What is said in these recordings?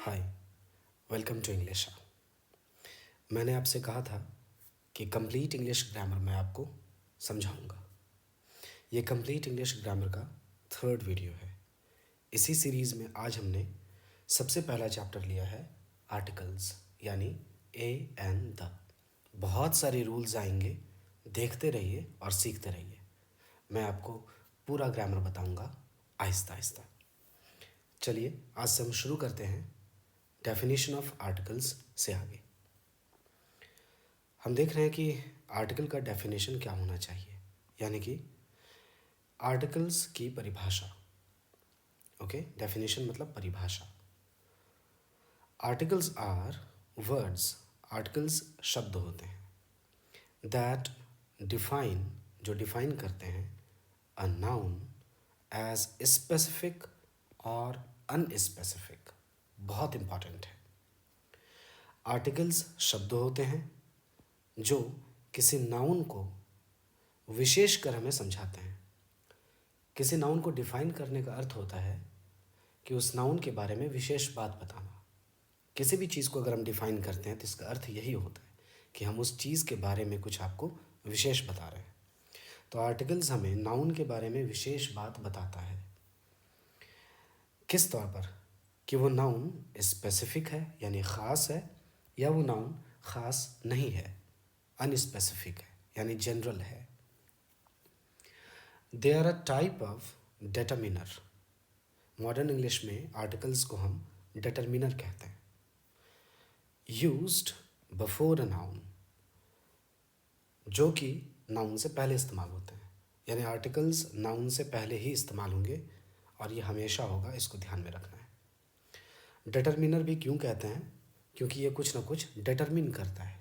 Hi, welcome to English. मैंने आपसे कहा था कि कंप्लीट इंग्लिश ग्रामर मैं आपको समझाऊंगा। ये कंप्लीट इंग्लिश ग्रामर का थर्ड वीडियो है। इसी सीरीज़ में आज हमने सबसे पहला चैप्टर लिया है आर्टिकल्स, यानी ए एंड द। बहुत सारे रूल्स आएंगे, देखते रहिए और सीखते रहिए। मैं आपको पूरा ग्रामर बताऊंगा आहिस्ता आहिस्ता। चलिए आज से हम शुरू करते हैं डेफिनेशन ऑफ आर्टिकल्स से आगे। हम देख रहे हैं कि आर्टिकल का डेफिनेशन क्या होना चाहिए, यानी कि आर्टिकल्स की परिभाषा। ओके, डेफिनेशन मतलब परिभाषा। आर्टिकल्स आर वर्ड्स, आर्टिकल्स शब्द होते हैं दैट डिफाइन, जो डिफाइन करते हैं अ नाउन एज स्पेसिफिक और अनस्पेसिफिक। बहुत इंपॉर्टेंट है। आर्टिकल्स शब्द होते हैं जो किसी नाउन को विशेष कर हमें समझाते हैं। किसी नाउन को डिफाइन करने का अर्थ होता है कि उस नाउन के बारे में विशेष बात बताना। किसी भी चीज़ को अगर हम डिफाइन करते हैं तो इसका अर्थ यही होता है कि हम उस चीज़ के बारे में कुछ आपको विशेष बता रहे हैं। तो आर्टिकल्स हमें नाउन के बारे में विशेष बात बताता है। किस तौर पर? कि वो नाउन स्पेसिफिक है यानी ख़ास है, या वो नाउन ख़ास नहीं है, अनस्पेसिफिक है यानी जनरल है। They are a type of determiner. Modern English में आर्टिकल्स को हम डिटरमिनर कहते हैं। यूज्ड बिफोर अ नाउन, जो कि नाउन से पहले इस्तेमाल होते हैं, यानी आर्टिकल्स नाउन से पहले ही इस्तेमाल होंगे और ये हमेशा होगा, इसको ध्यान में रखना है। डिटरमिनर भी क्यों कहते हैं? क्योंकि ये कुछ ना कुछ डिटरमिन करता है।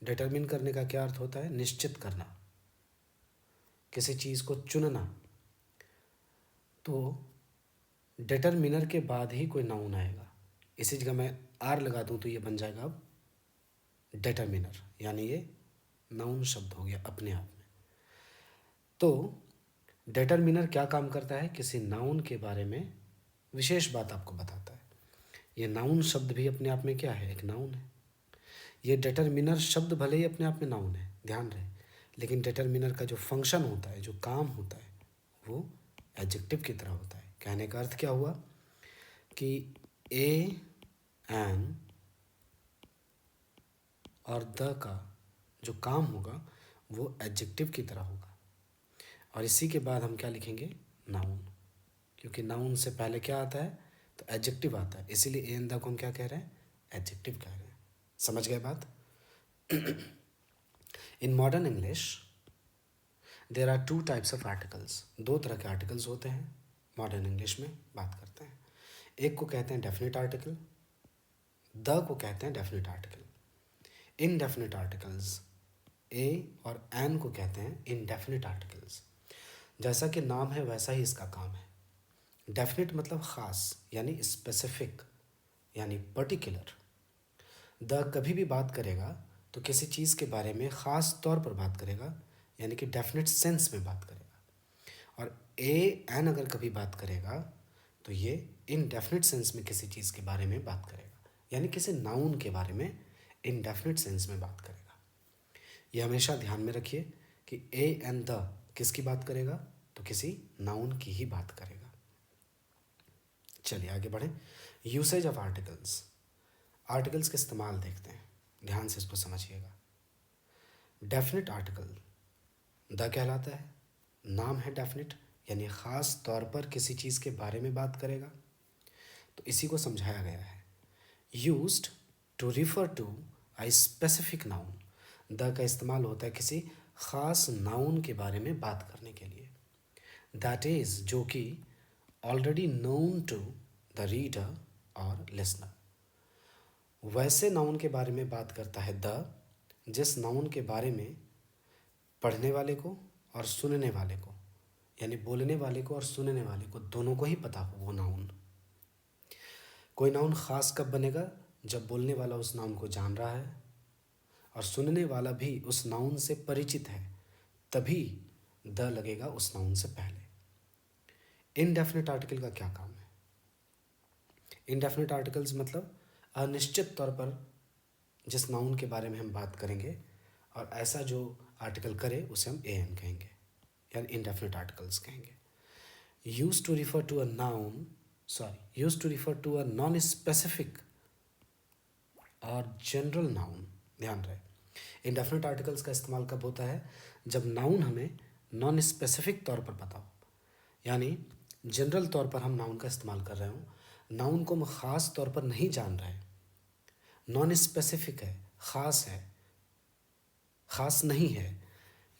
डिटरमिन करने का क्या अर्थ होता है? निश्चित करना, किसी चीज़ को चुनना। तो डिटरमिनर के बाद ही कोई नाउन आएगा। इसी जगह मैं आर लगा दूं तो ये बन जाएगा अब डिटरमिनर, यानी ये नाउन शब्द हो गया अपने आप में। तो डिटरमिनर क्या काम करता है? किसी नाउन के बारे में विशेष बात आपको बताता है। ये नाउन शब्द भी अपने आप में क्या है? एक नाउन है। ये डिटरमिनर शब्द भले ही अपने आप में नाउन है, ध्यान रहे, लेकिन डिटरमिनर का जो फंक्शन होता है, जो काम होता है, वो एडजेक्टिव की तरह होता है। कहने का अर्थ क्या हुआ कि ए एन और द का जो काम होगा वो एडजेक्टिव की तरह होगा। और इसी के बाद हम क्या लिखेंगे? नाउन, क्योंकि नाउन से पहले क्या आता है? तो एडजेक्टिव आता है। इसीलिए ए एन द को हम क्या कह रहे हैं? एडजेक्टिव कह रहे हैं। समझ गए बात? In modern English there are two types of articles. दो तरह के आर्टिकल्स होते हैं, मॉडर्न इंग्लिश में बात करते हैं। एक को कहते हैं डेफिनेट आर्टिकल, द को कहते हैं डेफिनेट आर्टिकल। इनडेफिनेट आर्टिकल्स, ए और एन को कहते हैं इनडेफिनेट आर्टिकल्स। जैसा कि नाम है वैसा ही इसका काम है। डेफिनेट मतलब ख़ास, यानी स्पेसिफिक, यानी पर्टिकुलर। द कभी भी बात करेगा तो किसी चीज़ के बारे में ख़ास तौर पर बात करेगा, यानी कि डेफिनेट सेंस में बात करेगा। और ए एन अगर कभी बात करेगा तो ये इनडेफिनेट सेंस में किसी चीज़ के बारे में बात करेगा, यानी किसी नाउन के बारे में इनडेफिनेट सेंस में बात करेगा। ये हमेशा ध्यान में रखिए कि ए एंड द किसकी बात करेगा? तो किसी नाउन की ही बात करेगा। चलिए आगे बढ़ें। यूसेज ऑफ आर्टिकल्स, आर्टिकल्स के इस्तेमाल देखते हैं, ध्यान से इसको समझिएगा। डेफिनेट आर्टिकल द कहलाता है, नाम है डेफिनेट, यानी ख़ास तौर पर किसी चीज़ के बारे में बात करेगा, तो इसी को समझाया गया है। Used to refer to a specific noun, the का इस्तेमाल होता है किसी ख़ास नाउन के बारे में बात करने के लिए। दैट इज़, जो कि already known to the reader और लिसनर। वैसे नाउन के बारे में बात करता है द, जिस नाउन के बारे में पढ़ने वाले को और सुनने वाले को, यानी बोलने वाले को और सुनने वाले को, दोनों को ही पता हो वो नाउन। कोई नाउन ख़ास कब बनेगा? जब बोलने वाला उस नाउन को जान रहा है और सुनने वाला भी उस नाउन से परिचित है, तभी द लगेगा उस नाउन से पहले। इनडेफिनेट आर्टिकल का क्या काम है? इनडेफिनेट आर्टिकल्स मतलब अनिश्चित तौर पर जिस नाउन के बारे में हम बात करेंगे और ऐसा जो आर्टिकल करे उसे हम एन कहेंगे, यानी इनडेफिनेट आर्टिकल्स कहेंगे। Use to refer to a noun use to refer to a non specific और जनरल नाउन। ध्यान रहे, इनडेफिनेट आर्टिकल्स का इस्तेमाल कब होता है? जब नाउन हमें नॉन स्पेसिफिक तौर पर पता हो, यानी जनरल तौर पर हम नाउन का इस्तेमाल कर रहे हो, नाउन को हम ख़ास तौर पर नहीं जान रहे, नॉन स्पेसिफिक है, ख़ास है, ख़ास नहीं है,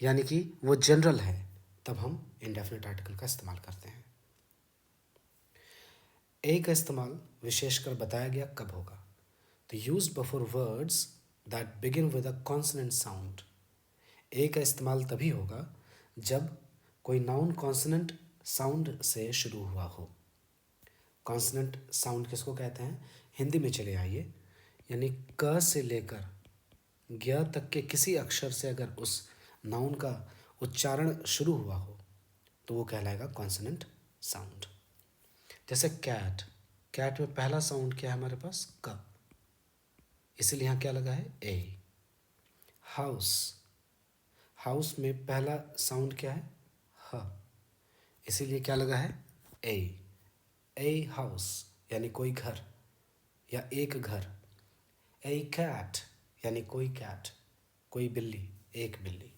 यानी कि वो जनरल है, तब हम इनडेफिनेट आर्टिकल का इस्तेमाल करते हैं। ए का इस्तेमाल विशेषकर बताया गया कब होगा? तो use before words that begin with a consonant sound. A का इस्तेमाल तभी होगा जब कोई नाउन कॉन्सोनेंट साउंड से शुरू हुआ हो। कॉन्सोनेंट साउंड किसको कहते हैं? हिंदी में चले आइए, यानी क से लेकर ज्ञ तक के किसी अक्षर से अगर उस नाउन का उच्चारण शुरू हुआ हो तो वो कहलाएगा कॉन्सोनेंट साउंड। जैसे कैट, कैट में पहला साउंड क्या है हमारे पास? क, इसीलिए यहाँ क्या लगा है? ए। हाउस, हाउस में पहला साउंड क्या है? ह, इसीलिए क्या लगा है? ए। ए हाउस यानी कोई घर या एक घर। ए कैट यानी कोई कैट, कोई बिल्ली, एक बिल्ली।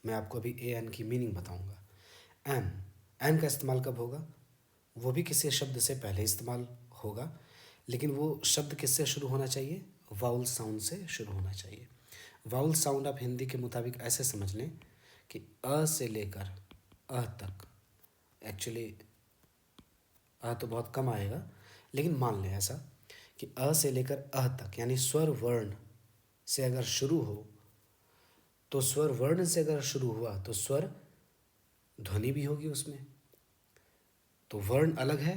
मैं आपको अभी ए एन की मीनिंग बताऊंगा। एन, एन का इस्तेमाल कब होगा? वो भी किसी शब्द से पहले इस्तेमाल होगा, लेकिन वो शब्द किससे शुरू होना चाहिए? वाउल साउंड से शुरू होना चाहिए। वाउल साउंड आप हिंदी के मुताबिक ऐसे समझ लें कि अ से लेकर अ तक, एक्चुअली अ तो बहुत कम आएगा, लेकिन मान लें ऐसा कि अ से लेकर अ तक, यानी स्वर वर्ण से अगर शुरू हो तो स्वर वर्ण से अगर शुरू हुआ तो स्वर ध्वनि भी होगी उसमें। तो वर्ण अलग है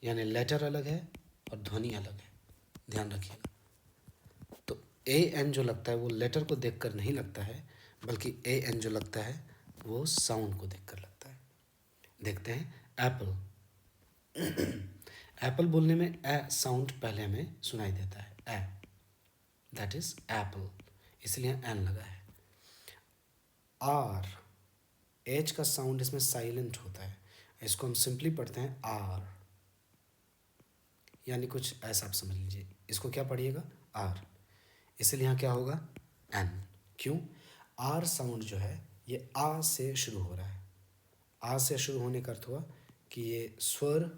यानी लेटर अलग है और ध्वनि अलग है, ध्यान रखिएगा। तो ए एन जो लगता है वो लेटर को देखकर नहीं लगता है, बल्कि ए एन जो लगता है वो साउंड को देखकर लगता है। देखते हैं एप्पल। एप्पल बोलने में ए साउंड पहले हमें सुनाई देता है, ए, दैट इज एप्पल, इसलिए एन लगा है। आर, एच का साउंड इसमें साइलेंट होता है, इसको हम सिंपली पढ़ते हैं आर, यानी कुछ ऐसा आप समझ लीजिए। इसको क्या पढ़िएगा? आर, इसलिए यहाँ क्या होगा? एन। क्यों? आर साउंड जो है ये आ से शुरू हो रहा है। आ से शुरू होने का अर्थ हुआ कि ये स्वर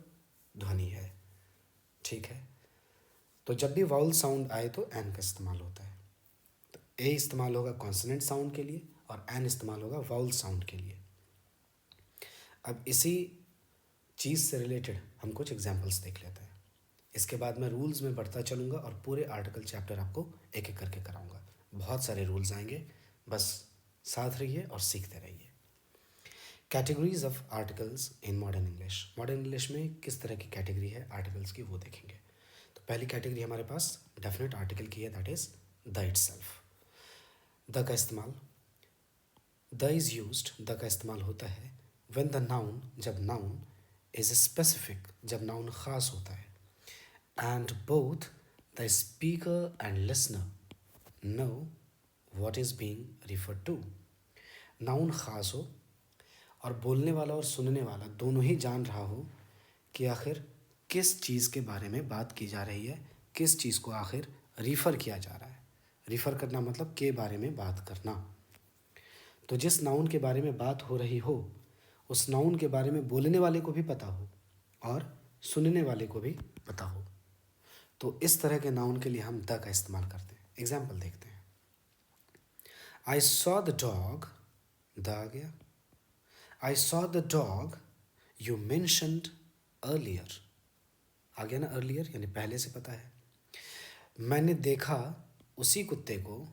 ध्वनि है, ठीक है। तो जब भी वाउल साउंड आए तो एन का इस्तेमाल होता है। तो ए इस्तेमाल होगा कॉन्सोनेंट साउंड के लिए और एन इस्तेमाल होगा वाउल साउंड के लिए। अब इसी चीज़ से रिलेटेड हम कुछ एग्जाम्पल्स देख लेते हैं। इसके बाद मैं रूल्स में बढ़ता चलूँगा और पूरे आर्टिकल चैप्टर आपको एक एक करके कराऊंगा। बहुत सारे रूल्स आएंगे, बस साथ रहिए और सीखते रहिए। Categories of articles in modern English. Modern English में किस तरह की कैटेगरी है आर्टिकल्स की, वो देखेंगे। तो पहली कैटेगरी हमारे पास डेफिनेट आर्टिकल की है, that is the itself. The का इस्तेमाल, द इज़ यूज्ड, द का इस्तेमाल होता है व्हेन द नाउन, जब नाउन इज स्पेसिफिक, जब नाउन ख़ास होता है, and both the speaker and listener know what is being referred to। Noun ख़ास हो और बोलने वाला और सुनने वाला दोनों ही जान रहा हो कि आखिर किस चीज़ के बारे में बात की जा रही है, किस चीज़ को आखिर रिफ़र किया जा रहा है। रिफ़र करना मतलब के बारे में बात करना। तो जिस नाउन के बारे में बात हो रही हो उस नाउन के बारे में बोलने वाले को भी पता हो और सुनने वाले को भी पता हो। तो इस तरह के नाउन के लिए हम द का इस्तेमाल करते हैं। एग्जाम्पल देखते हैं। I saw the dog, the आ गया। I saw the dog you mentioned earlier, आ गया ना अर्लियर, यानी पहले से पता है। मैंने देखा उसी कुत्ते को,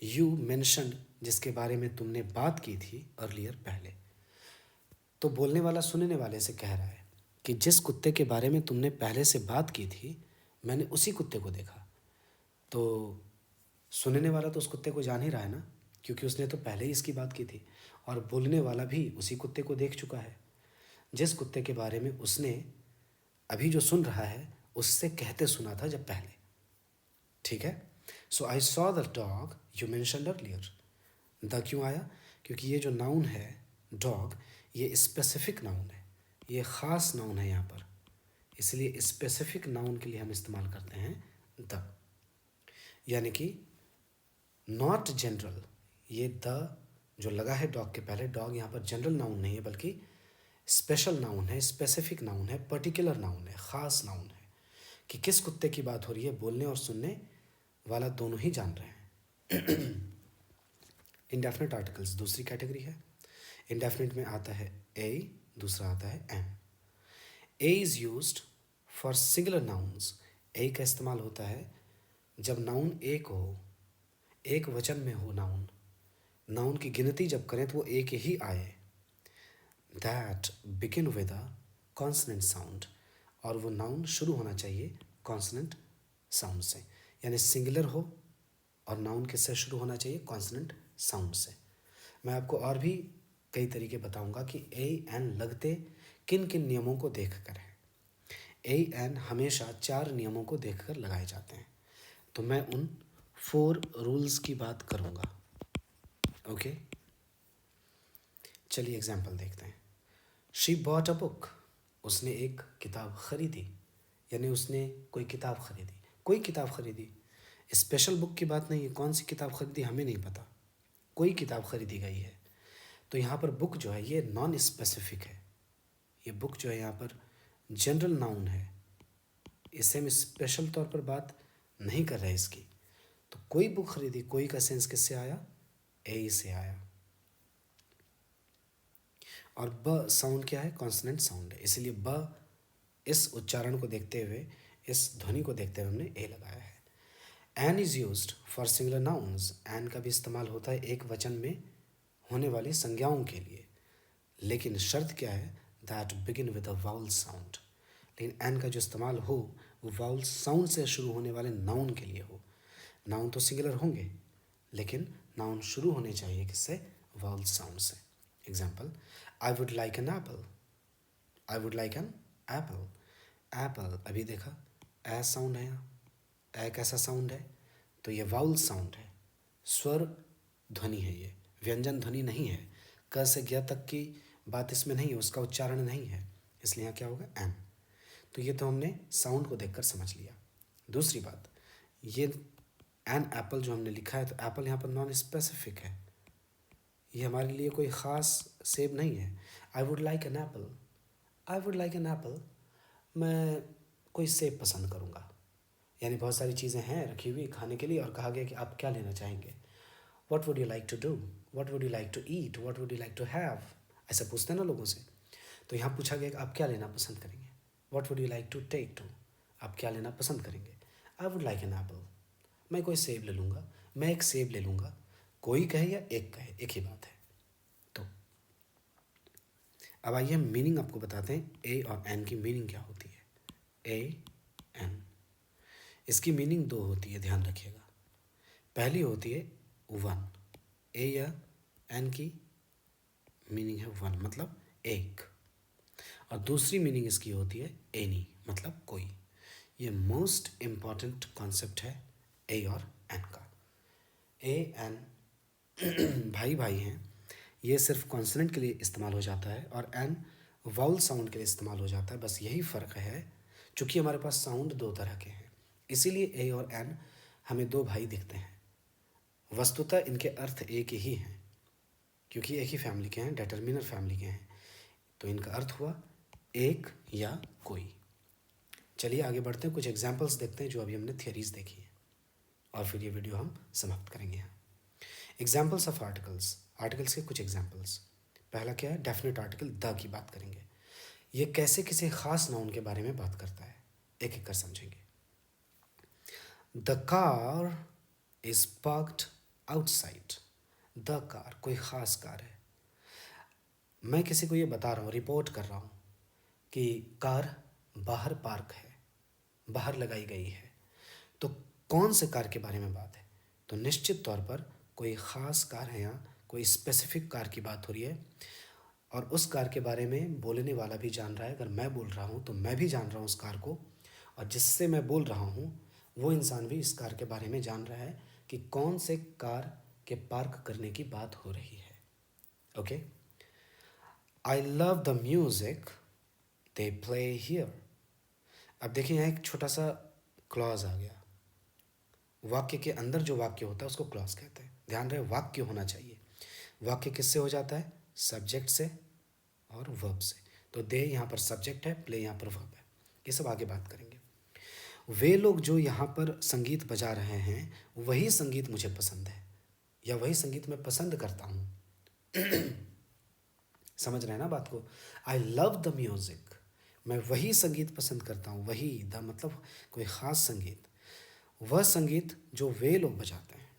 यू मेंशन्ड जिसके बारे में तुमने बात की थी, अर्लियर पहले। तो बोलने वाला सुनने वाले से कह रहा है कि जिस कुत्ते के बारे में तुमने पहले से बात की थी मैंने उसी कुत्ते को देखा। तो सुनने वाला तो उस कुत्ते को जान ही रहा है ना, क्योंकि उसने तो पहले ही इसकी बात की थी, और बोलने वाला भी उसी कुत्ते को देख चुका है जिस कुत्ते के बारे में उसने अभी जो सुन रहा है उससे कहते सुना था जब पहले, ठीक है। So I saw the dog you mentioned earlier. The क्यों आया? क्योंकि ये जो नाउन है डॉग, ये स्पेसिफिक नाउन है, ये ख़ास नाउन है यहाँ पर, इसलिए स्पेसिफिक नाउन के लिए हम इस्तेमाल करते हैं द, यानी कि नॉट जनरल। ये द जो लगा है डॉग के पहले, डॉग यहाँ पर जनरल नाउन नहीं है बल्कि स्पेशल नाउन है, स्पेसिफिक नाउन है, पर्टिकुलर नाउन है, ख़ास नाउन है कि किस कुत्ते की बात हो रही है, बोलने और सुनने वाला दोनों ही जान रहे हैं। इंडेफिनिट आर्टिकल्स दूसरी कैटेगरी है। इंडेफिनिट में आता है ए, दूसरा आता है an. A is used for singular nouns. A का इस्तेमाल होता है जब नाउन एक हो, एक वचन में हो नाउन, नाउन की गिनती जब करें तो वो एक ही आए, that begin with a consonant sound, और वो नाउन शुरू होना चाहिए कॉन्सनेंट साउंड से, यानी सिंगुलर हो और नाउन किससे शुरू होना चाहिए? कॉन्सनेंट साउंड से। मैं आपको और भी कई तरीके बताऊंगा कि ए एन लगते किन किन नियमों को देख कर है। ए एन हमेशा 4 नियमों को देखकर लगाए जाते हैं, तो मैं उन 4 रूल्स की बात करूंगा। ओके, चलिए एग्जाम्पल देखते हैं। शी बॉट अ बुक, उसने एक किताब खरीदी, यानी उसने कोई किताब खरीदी, कोई किताब खरीदी। स्पेशल बुक की बात नहीं है, कौन सी किताब खरीदी हमें नहीं पता, कोई किताब खरीदी गई है। तो यहाँ पर बुक जो है ये नॉन स्पेसिफिक है, ये बुक जो है यहाँ पर जनरल नाउन है, इससे हम स्पेशल तौर पर बात नहीं कर रहे इसकी। तो कोई बुक खरीदी, कोई का सेंस किससे आया? ए से आया। और ब साउंड क्या है? कॉन्सोनेंट साउंड है, इसलिए ब इस उच्चारण को देखते हुए, इस ध्वनि को देखते हुए हमने ए लगाया है। An is used for singular nouns, an का भी इस्तेमाल होता है एक वचन में होने वाली संज्ञाओं के लिए, लेकिन शर्त क्या है? That begin with a vowel sound. लेकिन एन का जो इस्तेमाल हो वो वाउल साउंड से शुरू होने वाले नाउन के लिए हो। नाउन तो सिंगुलर होंगे, लेकिन नाउन शुरू होने चाहिए किससे? वाउल साउंड से। Example, I would like an Apple, I would like an Apple. Apple अभी देखा ए साउंड है यहाँ, ए कैसा साउंड है? तो ये वाउल साउंड है, स्वर ध्वनि है, ये व्यंजन ध्वनि नहीं है। क से ज्ञ तक की बात इसमें नहीं है, उसका उच्चारण नहीं है, इसलिए यहाँ क्या होगा? एन। तो ये तो हमने साउंड को देखकर समझ लिया। दूसरी बात, ये एन एप्पल जो हमने लिखा है, तो एप्पल यहाँ पर नॉन स्पेसिफिक है, ये हमारे लिए कोई ख़ास सेब नहीं है। आई would like an Apple, I would like an apple, मैं कोई सेब पसंद करूँगा, यानी बहुत सारी चीज़ें हैं रखी हुई खाने के लिए और कहा गया कि आप क्या लेना चाहेंगे? What would you like to do, what would you like to eat, what would you like to have, ऐसे पूछते हैं ना लोगों से। तो यहाँ पूछा गया कि आप क्या लेना पसंद करेंगे? What would you like to take to, आप क्या लेना पसंद करेंगे? I would like an apple, मैं कोई सेब ले लूँगा, मैं एक सेब ले लूँगा। कोई कहे या एक कहे, एक ही बात है। तो अब आइए हम मीनिंग आपको बताते हैं, ए और एन की मीनिंग क्या होती है। ए एन, इसकी मीनिंग 2 होती है, ध्यान रखिएगा। पहली होती है 1, ए या एन की मीनिंग है 1 मतलब एक, और दूसरी मीनिंग इसकी होती है एनी मतलब कोई। ये मोस्ट इम्पॉर्टेंट कॉन्सेप्ट है ए और एन का। ए एन भाई भाई हैं, ये सिर्फ कॉन्सोनेंट के लिए इस्तेमाल हो जाता है और एन वाउल साउंड के लिए इस्तेमाल हो जाता है, बस यही फ़र्क है। चूँकि हमारे पास साउंड 2 तरह के हैं, इसीलिए ए और एन हमें 2 भाई दिखते हैं। वस्तुतः इनके अर्थ एक ही हैं, क्योंकि एक ही फैमिली के हैं, डिटर्मिनर फैमिली के हैं, तो इनका अर्थ हुआ एक या कोई। चलिए आगे बढ़ते हैं, कुछ एग्जाम्पल्स देखते हैं जो अभी हमने थियरीज देखी है, और फिर ये वीडियो हम समाप्त करेंगे यहाँ। एग्जाम्पल्स ऑफ आर्टिकल्स, आर्टिकल्स के कुछ एग्जाम्पल्स। पहला क्या है? डेफिनेट आर्टिकल, द की बात करेंगे। ये कैसे किसी खास नाउन के बारे में बात करता है, एक एक कर समझेंगे। The car is parked outside, the car कोई ख़ास कार है। मैं किसी को ये बता रहा हूँ, रिपोर्ट कर रहा हूँ कि कार बाहर पार्क है, बाहर लगाई गई है, तो कौन से कार के बारे में बात है? तो निश्चित तौर पर कोई ख़ास कार है, यहाँ कोई स्पेसिफिक कार की बात हो रही है। और उस कार के बारे में बोलने वाला भी जान रहा है। अगर मैं बोल रहा हूँ तो मैं भी जान रहा हूँ उस कार को, और जिससे मैं बोल रहा हूँ वो इंसान भी इस कार के बारे में जान रहा है कि कौन से कार के पार्क करने की बात हो रही है। Okay, I love the music they play here. अब देखिए यहाँ एक छोटा सा क्लॉज आ गया। वाक्य के अंदर जो वाक्य होता है उसको क्लॉज कहते हैं। ध्यान रहे, वाक्य होना चाहिए। वाक्य किससे हो जाता है? सब्जेक्ट से और वर्ब से। तो दे यहाँ पर सब्जेक्ट है, प्ले यहाँ पर वर्ब है। ये सब आगे बात करेंगे। वे लोग जो यहाँ पर संगीत बजा रहे हैं वही संगीत मुझे पसंद है, या वही संगीत मैं पसंद करता हूँ। समझ रहे हैं ना बात को? आई लव द म्यूज़िक, मैं वही संगीत पसंद करता हूँ। वही द मतलब कोई ख़ास संगीत, वह संगीत जो वे लोग बजाते हैं।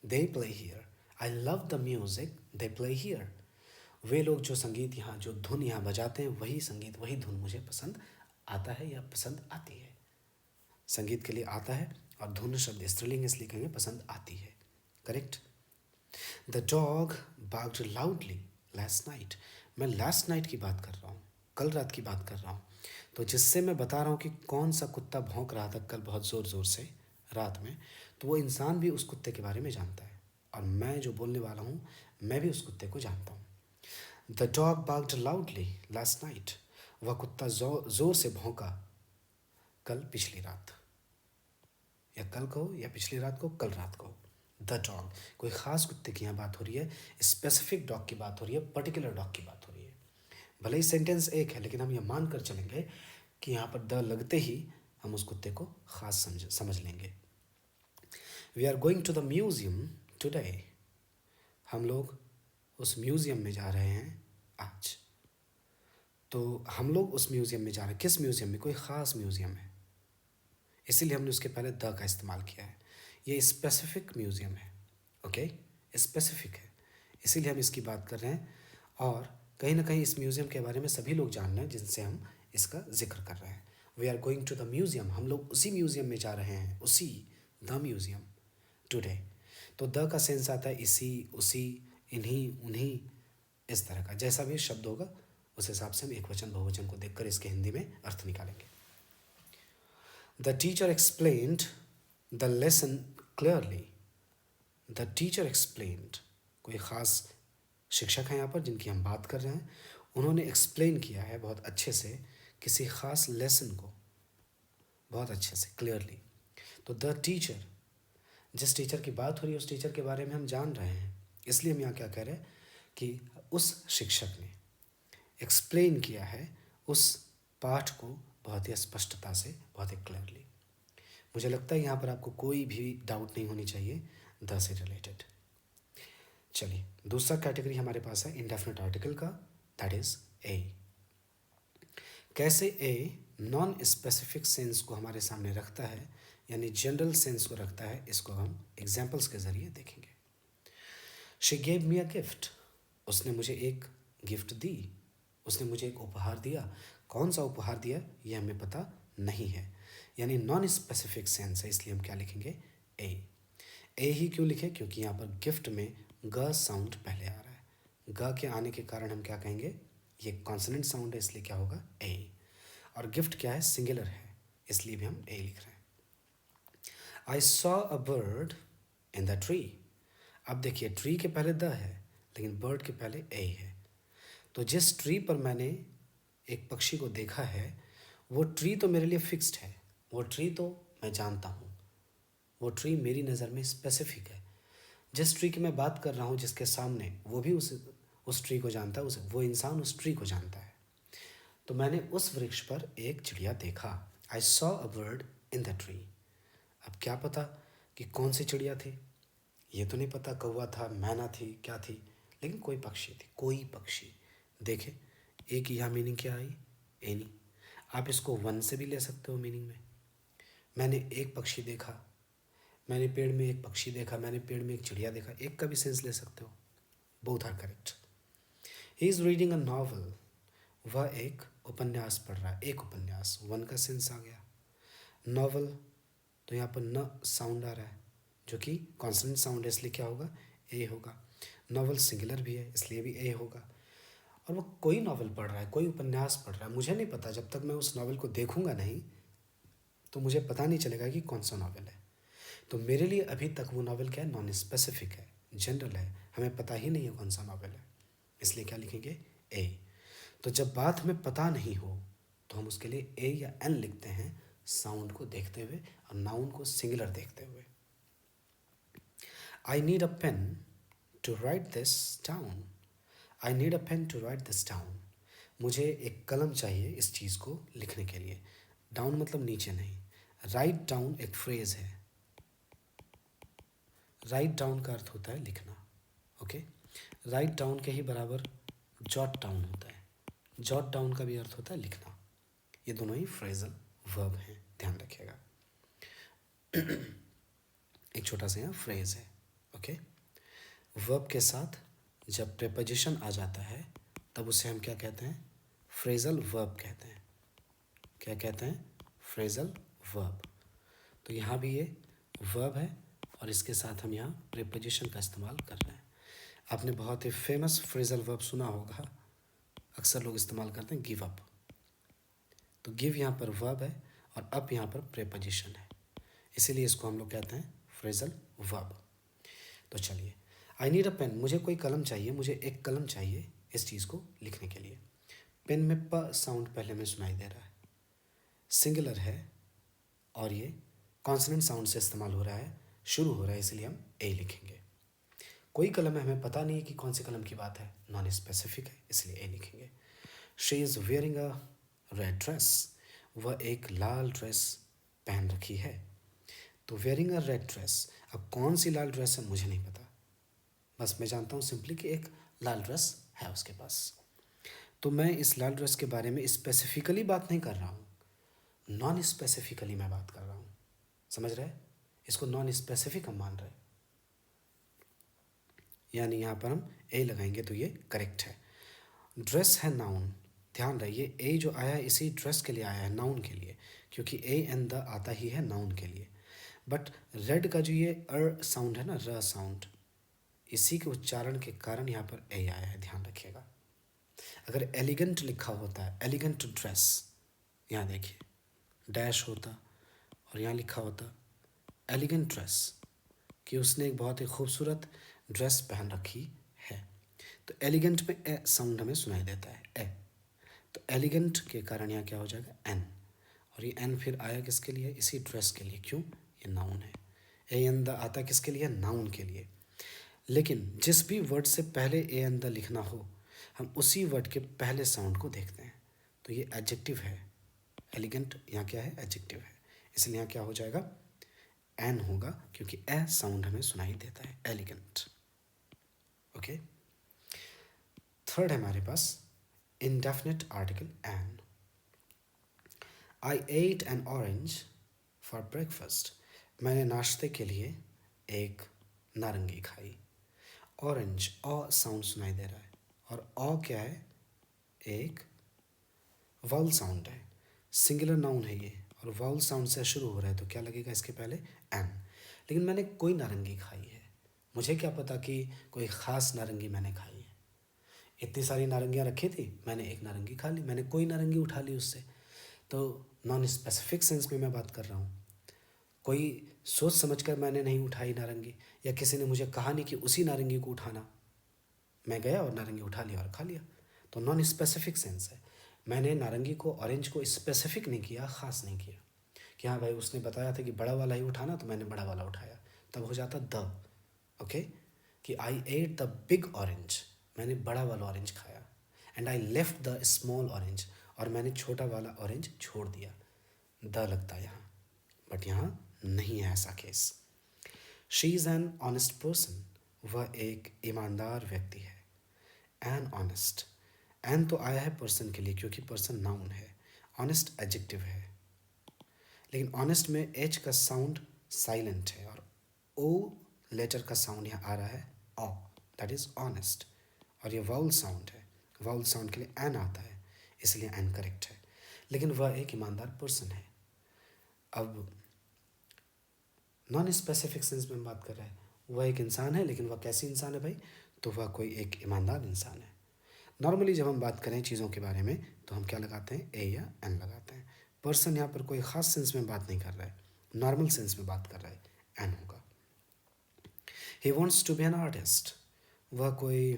They play here, I love the music they play here. वे लोग जो संगीत यहाँ, जो धुन यहाँ बजाते हैं, वही संगीत, वही धुन मुझे पसंद आता है या पसंद आती है। संगीत के लिए आता है और धुन शब्द स्त्रीलिंग, इसलिए कहेंगे पसंद आती है। Correct. The dog barked loudly last night. मैं लास्ट नाइट की बात कर रहा हूँ, कल रात की बात कर रहा हूँ। तो जिससे मैं बता रहा हूँ कि कौन सा कुत्ता भौंक रहा था कल बहुत ज़ोर ज़ोर से रात में, तो वो इंसान भी उस कुत्ते के बारे में जानता है, और मैं जो बोलने वाला हूँ मैं भी उस कुत्ते को जानता हूँ। The dog barked loudly last night. वह कुत्ता ज़ोर से भौंका कल पिछली रात, या कल कहो या पिछली रात को, कल रात को। द डॉग, कोई ख़ास कुत्ते की यहाँ बात हो रही है, स्पेसिफिक डॉग की बात हो रही है, पर्टिकुलर डॉग की बात हो रही है। भले ही सेंटेंस एक है, लेकिन हम ये मान कर चलेंगे कि यहाँ पर द लगते ही हम उस कुत्ते को ख़ास समझ लेंगे। We are going to the museum today. हम लोग उस म्यूज़ियम में जा रहे हैं आज। तो हम लोग उस म्यूज़ियम में जा रहे हैं। किस म्यूज़ियम में? कोई ख़ास म्यूज़ियम है, इसीलिए हमने उसके पहले द का इस्तेमाल किया है। ये स्पेसिफिक म्यूज़ियम है। ओके, स्पेसिफिक है, इसीलिए हम इसकी बात कर रहे हैं। और कहीं ना कहीं इस म्यूज़ियम के बारे में सभी लोग जान रहे हैं जिनसे हम इसका जिक्र कर रहे हैं। We are going to the museum, हम लोग उसी म्यूज़ियम में जा रहे हैं, उसी द म्यूज़ियम टुडे। तो द का सेंस आता है इसी, उसी, इन्हीं, उन्हीं, इस तरह का। जैसा भी शब्द होगा उस हिसाब से हम एक वचन बहुवचन को देखकर इसके हिंदी में अर्थ निकालेंगे। The teacher explained the lesson clearly. The teacher explained, कोई ख़ास शिक्षक हैं यहाँ पर जिनकी हम बात कर रहे हैं, उन्होंने एक्सप्लेन किया है बहुत अच्छे से किसी ख़ास लेसन को, बहुत अच्छे से, क्लियरली। तो द टीचर, जिस टीचर की बात हो रही है उस टीचर के बारे में हम जान रहे हैं, इसलिए हम यहाँ क्या कह रहे हैं कि उस शिक्षक ने एक्सप्लेन किया है उस पाठ को बहुत ही स्पष्टता से, बहुत ही क्लियरली। मुझे लगता है यहाँ पर आपको कोई भी डाउट नहीं होनी चाहिए द से रिलेटेड। चलिए, दूसरा कैटेगरी हमारे पास है इंडेफिनिट आर्टिकल का, दैट इज ए। कैसे ए नॉन स्पेसिफिक सेंस को हमारे सामने रखता है, यानी जनरल सेंस को रखता है, इसको हम एग्जाम्पल्स के ज़रिए देखेंगे। She gave me a gift, उसने मुझे एक गिफ्ट दी, उसने मुझे एक उपहार दिया। कौन सा उपहार दिया ये हमें पता नहीं है, यानी नॉन स्पेसिफिक सेंस है, इसलिए हम क्या लिखेंगे? ए। ए ही क्यों लिखे? क्योंकि यहाँ पर गिफ्ट में ग साउंड पहले आ रहा है। ग के आने के कारण हम क्या कहेंगे? ये कॉन्सोनेंट साउंड है, इसलिए क्या होगा? ए। और गिफ्ट क्या है? सिंगुलर है, इसलिए भी हम ए लिख रहे हैं। I saw a bird in the tree. अब देखिए, ट्री के पहले द है, लेकिन बर्ड के पहले ए है। तो जिस ट्री पर मैंने एक पक्षी को देखा है, वो ट्री तो मेरे लिए फिक्स्ड है, वो ट्री तो मैं जानता हूँ, वो ट्री मेरी नज़र में स्पेसिफिक है। जिस ट्री की मैं बात कर रहा हूँ, जिसके सामने, वो भी उस ट्री को जानता है, वो इंसान उस ट्री को जानता है। तो मैंने उस वृक्ष पर एक चिड़िया देखा। I saw a bird in the tree. अब क्या पता कि कौन सी चिड़िया थी, ये तो नहीं पता, कौवा था, मैना थी, क्या थी, लेकिन कोई पक्षी थी, कोई पक्षी देखे। एक यहाँ मीनिंग क्या आई? एनी। आप इसको वन से भी ले सकते हो मीनिंग में। मैंने एक पक्षी देखा, मैंने पेड़ में एक पक्षी देखा, मैंने पेड़ में एक चिड़िया देखा, एक का भी सेंस ले सकते हो। Both are correct. He is reading a novel, वह एक उपन्यास पढ़ रहा है। एक उपन्यास, वन का सेंस आ गया। नॉवल, तो यहाँ पर न साउंड आ रहा है, जो कि कॉन्सोनेंट साउंड है, इसलिए क्या होगा? ए होगा। नॉवल सिंगुलर भी है, इसलिए भी ए होगा। और वो कोई नॉवल पढ़ रहा है, कोई उपन्यास पढ़ रहा है, मुझे नहीं पता, जब तक मैं उस नॉवल को देखूंगा नहीं तो मुझे पता नहीं चलेगा कि कौन सा नॉवल है। तो मेरे लिए अभी तक वो नॉवल क्या है, नॉन स्पेसिफिक है, जनरल है, हमें पता ही नहीं है कौन सा नॉवल है, इसलिए क्या लिखेंगे, ए। तो जब बात हमें पता नहीं हो तो हम उसके लिए ए या एन लिखते हैं, साउंड को देखते हुए और नाउन को सिंगुलर देखते हुए। I need a pen to write this down. I need a pen to write this down. मुझे एक कलम चाहिए इस चीज़ को लिखने के लिए। डाउन मतलब नीचे नहीं। राइट डाउन एक फ्रेज है। राइट डाउन का अर्थ होता है लिखना। ओके, राइट डाउन के ही बराबर जॉट डाउन होता है। जॉट डाउन का भी अर्थ होता है लिखना। ये दोनों ही फ्रेजल वर्ब हैं, ध्यान रखिएगा। एक छोटा सा यहाँ फ्रेज है। ओके, वर्ब के साथ जब प्रेपोजिशन आ जाता है तब उसे हम क्या कहते हैं, फ्रेजल वर्ब कहते हैं। क्या कहते हैं, फ्रेजल वर्ब। तो यहाँ भी ये वर्ब है और इसके साथ हम यहाँ प्रेपोजिशन का इस्तेमाल कर रहे हैं। आपने बहुत ही फेमस फ्रेजल वर्ब सुना होगा, अक्सर लोग इस्तेमाल करते हैं गिव अप। तो गिव यहाँ पर वर्ब है और अप यहाँ पर प्रेपोजिशन है, इसीलिए इसको हम लोग कहते हैं फ्रेजल वर्ब। तो चलिए, आई नीड अ पेन, मुझे कोई कलम चाहिए, मुझे एक कलम चाहिए इस चीज़ को लिखने के लिए। पेन में प साउंड पहले में सुनाई दे रहा है, सिंगुलर है और ये कॉन्सोनेंट साउंड से इस्तेमाल हो रहा है, शुरू हो रहा है, इसलिए हम ए लिखेंगे। कोई कलम है, हमें पता नहीं है कि कौन सी कलम की बात है, नॉन स्पेसिफिक है, इसलिए ए लिखेंगे। She is wearing a red dress, वह एक लाल ड्रेस पहन रखी है। तो वेयरिंग अ रेड ड्रेस, अब कौन सी लाल ड्रेस है मुझे नहीं पता, बस मैं जानता हूँ सिंपली कि एक लाल ड्रेस है उसके पास। तो मैं इस लाल ड्रेस के बारे में स्पेसिफिकली बात नहीं कर रहा हूँ, नॉन स्पेसिफिकली मैं बात कर रहा हूँ। समझ रहे, इसको नॉन स्पेसिफिक हम मान रहे हैं, यानी यहाँ पर हम ए लगाएंगे तो ये करेक्ट है। ड्रेस है नाउन, ध्यान रहे ये ए जो आया है इसी ड्रेस के लिए आया है, नाउन के लिए, क्योंकि ए एंड द आता ही है नाउन के लिए। बट रेड का जो ये साउंड है ना, र साउंड, इसी के उच्चारण के कारण यहाँ पर ए आया है, ध्यान रखिएगा। अगर एलिगेंट लिखा होता है, एलिगेंट ड्रेस, यहाँ देखिए डैश होता और यहाँ लिखा होता एलिगेंट ड्रेस, कि उसने एक बहुत ही खूबसूरत ड्रेस पहन रखी है। तो एलिगेंट में ए साउंड हमें सुनाई देता है, ए। तो एलिगेंट के कारण यहाँ क्या हो जाएगा, एन। और ये एन फिर आया किसके लिए, इसी ड्रेस के लिए, क्यों, ये नाउन है। ए एन द आता किसके लिए, नाउन के लिए। लेकिन जिस भी वर्ड से पहले ए एन द लिखना हो, हम उसी वर्ड के पहले साउंड को देखते हैं। तो ये एडजेक्टिव है, एलिगेंट यहाँ क्या है, एडजेक्टिव है, इसलिए यहाँ क्या हो जाएगा, एन होगा, क्योंकि ए साउंड हमें सुनाई देता है, एलिगेंट। ओके, थर्ड है हमारे पास indefinite article an. I ate an orange for breakfast, मैंने नाश्ते के लिए एक नारंगी खाई। ऑरेंज, ऑ साउंड सुनाई दे रहा है, और ऑ क्या है, एक वाउल साउंड है, सिंगुलर नाउन है ये, और वाउल साउंड से शुरू हो रहा है, तो क्या लगेगा इसके पहले, एन। लेकिन मैंने कोई नारंगी खाई है, मुझे क्या पता कि कोई ख़ास नारंगी मैंने खाई है। इतनी सारी नारंगियाँ रखी थी, मैंने एक नारंगी खा ली, मैंने कोई नारंगी उठा ली उससे। तो नॉन स्पेसिफिक सेंस में मैं बात कर रहा हूँ, कोई सोच समझकर मैंने नहीं उठाई नारंगी, या किसी ने मुझे कहा नहीं कि उसी नारंगी को उठाना, मैं गया और नारंगी उठा लिया और खा लिया। तो नॉन स्पेसिफिक सेंस है, मैंने नारंगी को, ऑरेंज को स्पेसिफिक नहीं किया, ख़ास नहीं किया कि हाँ भाई उसने बताया था कि बड़ा वाला ही उठाना तो मैंने बड़ा वाला उठाया, तब हो जाता द। ओके, कि आई एट द बिग ऑरेंज, मैंने बड़ा वाला ऑरेंज खाया, and I left the small orange, और मैंने छोटा वाला ऑरेंज छोड़ दिया, द लगता है यहाँ, बट यहाँ नहीं है ऐसा case. She is an honest person, वह एक ईमानदार व्यक्ति है। एन ऑनेस्ट, एन तो आया है पर्सन के लिए क्योंकि पर्सन नाउन है, ऑनेस्ट एडजेक्टिव है, लेकिन ऑनेस्ट में एच का साउंड साइलेंट है और ओ लेटर का साउंड यहाँ आ रहा है ऑ, दैट इज ऑनेस्ट, और ये वाउल साउंड है, वाउल साउंड के लिए एन आता है, इसलिए एन करेक्ट है। लेकिन वह एक ईमानदार पर्सन है। अब नॉन स्पेसिफिक सेंस में बात कर रहे हैं, वह एक इंसान है, लेकिन वह कैसी इंसान है भाई, तो वह कोई एक ईमानदार इंसान है। नॉर्मली जब हम बात करें चीज़ों के बारे में तो हम क्या लगाते हैं, ए या एन लगाते हैं। पर्सन यहाँ पर कोई ख़ास सेंस में बात नहीं कर रहा है, नॉर्मल सेंस में बात कर रहा है, एन होगा। He wants to be an artist, वह कोई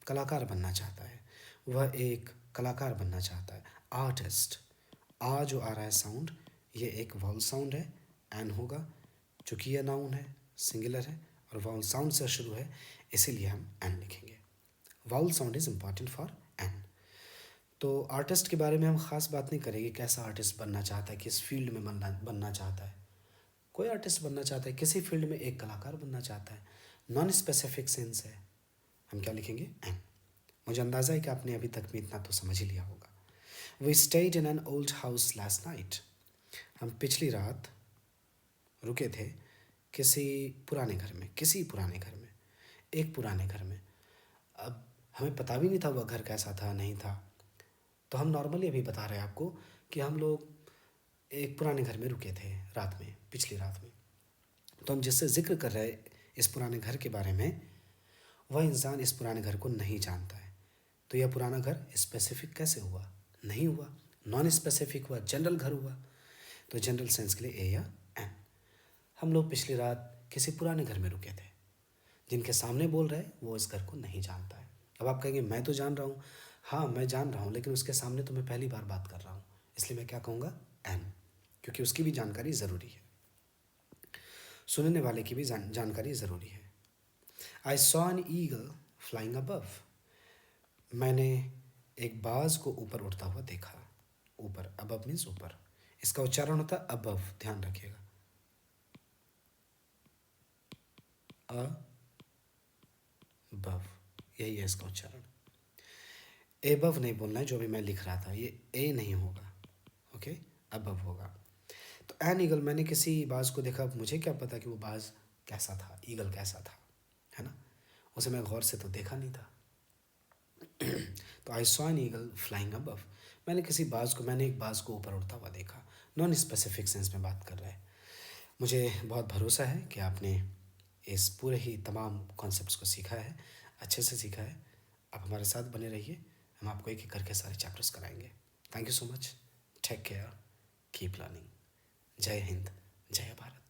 कलाकार बनना चाहता है, वह एक कलाकार बनना चाहता है। आर्टिस्ट, आ जो आ रहा है साउंड, ये एक वाउल साउंड है, एन होगा। चूँकि यह नाउन है, सिंगुलर है और वाउल साउंड से शुरू है, इसीलिए हम एन लिखेंगे। Vowel sound is important for an. तो आर्टिस्ट के बारे में हम ख़ास बात नहीं करेंगे, कैसा आर्टिस्ट बनना चाहता है, किस फील्ड में बनना चाहता है। कोई आर्टिस्ट बनना चाहता है, किसी फील्ड में एक कलाकार बनना चाहता है, नॉन स्पेसिफिक सेंस है, हम क्या लिखेंगे, एन। मुझे अंदाज़ा है कि आपने अभी तक में इतना तो समझ ही लिया होगा। We stayed in an old house last night, हम पिछली रात रुके थे किसी पुराने घर में, किसी पुराने घर में, एक पुराने घर में। अब हमें पता भी नहीं था वह घर कैसा था, नहीं था, तो हम नॉर्मली अभी बता रहे हैं आपको कि हम लोग एक पुराने घर में रुके थे रात में, पिछली रात में। तो हम जिससे जिक्र कर रहे हैं इस पुराने घर के बारे में, वह इंसान इस पुराने घर को नहीं जानता है। तो यह पुराना घर स्पेसिफिक कैसे हुआ, नहीं हुआ, नॉन स्पेसिफिक हुआ, जनरल घर हुआ। तो जनरल सेंस के लिए ए या एन। हम लोग पिछली रात किसी पुराने घर में रुके थे, जिनके सामने बोल रहे हैं वो इस घर को नहीं जानता है। अब आप कहेंगे मैं तो जान रहा हूँ, हाँ मैं जान रहा हूँ, लेकिन उसके सामने तो मैं पहली बार बात कर रहा हूँ, इसलिए मैं क्या कहूँगा, एन, क्योंकि उसकी भी जानकारी ज़रूरी है, सुनने वाले की भी जानकारी ज़रूरी है। I saw an eagle flying above, मैंने एक बाज को ऊपर उड़ता हुआ देखा। ऊपर, अबव मीन्स ऊपर, इसका उच्चारण होता है अबव, ध्यान रखिएगा, अबव, यही है इसका उच्चारण। एबव नहीं बोलना है, जो भी मैं लिख रहा था ये ए नहीं होगा, ओके, अबव होगा। तो एन ईगल, मैंने किसी बाज को देखा, मुझे क्या पता कि वो बाज कैसा था, ईगल कैसा था, है ना, उसे मैं गौर से तो देखा नहीं था। तो I saw an eagle flying above, मैंने एक बाज को ऊपर उड़ता हुआ देखा। नॉन स्पेसिफिक सेंस में बात कर रहा है। मुझे बहुत भरोसा है कि आपने इस पूरे ही तमाम कॉन्सेप्ट्स को सीखा है, अच्छे से सीखा है। आप हमारे साथ बने रहिए, हम आपको एक एक करके सारे चैप्टर्स कराएंगे। Thank you so much, take care, keep learning. जय हिंद, जय भारत।